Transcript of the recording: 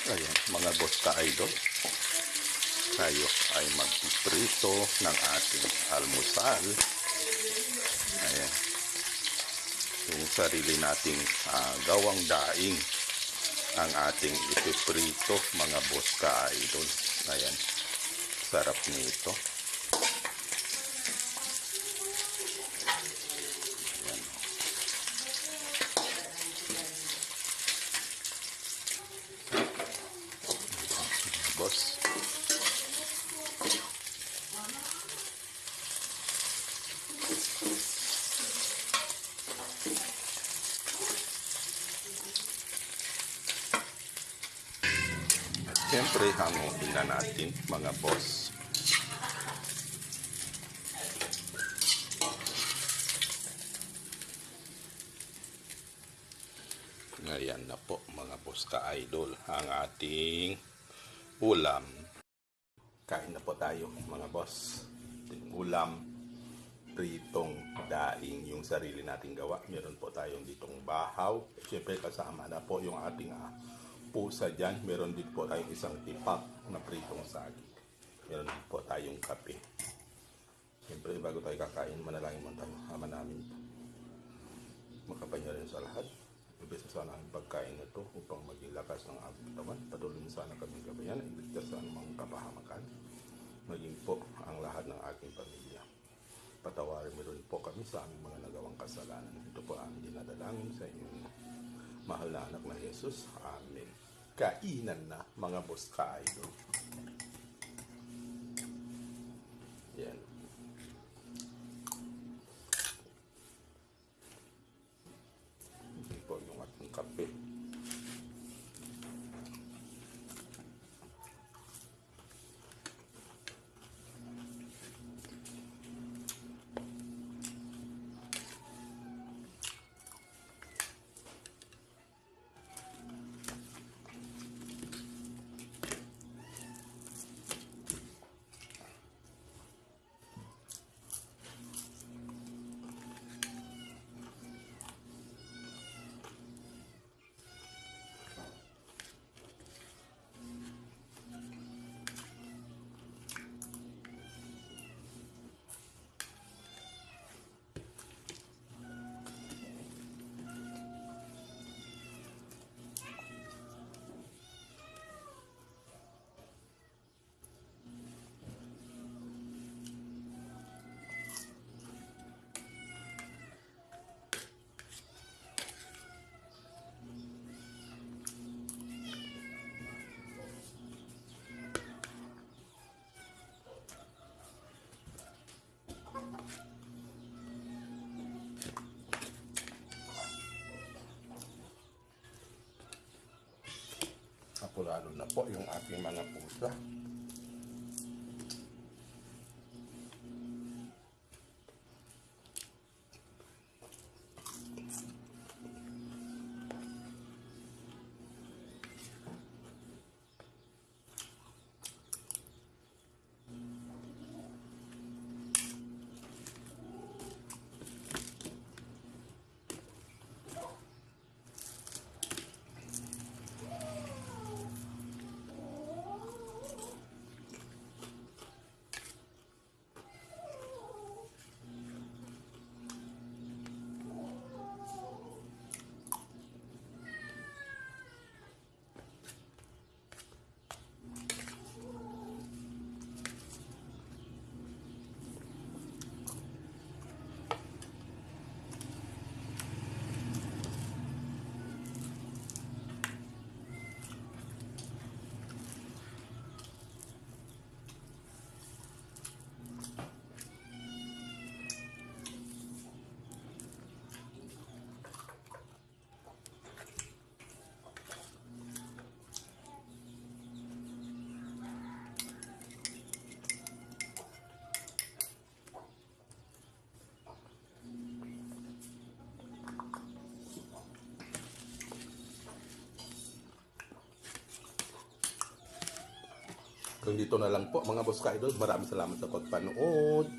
Ayan, mga boss ka-idol, tayo ay magpiprito ng ating almusal. Ayan, yung sarili nating gawang daing ang ating ipiprito, mga boss ka-idol. Ayan, sarap nito. Ayan, boss. Siyempre, hanguin na natin, mga boss. Ngayon na po, mga boss ka-idol, ang ating ulam. Kain na po tayo, mga boss. Ating ulam, pritong daing, yung sarili nating gawa. Meron po tayong ditong bahaw. Siyempre, kasama na po yung ating pusa dyan. Meron din po tayong isang tipak na pritong saging. Meron din po tayong kape. Siyempre, bago tayo kakain, manalangin mo tayo. Ama namin po, makapangyarihan sa lahat. Ibig sana ang pagkain na ito upang maging lakas ng ating katawan. Patuloy mo sana kaming gabayan. Iligtas sa anumang kapahamakan. Maging po ang lahat ng aking pamilya. Patawarin mo rin po kami sa aming mga nagawang kasalanan. Ito po ang dinadalangin sa inyong mahal na anak na Jesus. Amen. Kainan na, mga boss ka-idol. Yan. Ito po yung ating kape. Apurado na po yung ating mga pusa. Kung dito na lang po, mga boss ka-idol, maraming salamat sa pagpanood.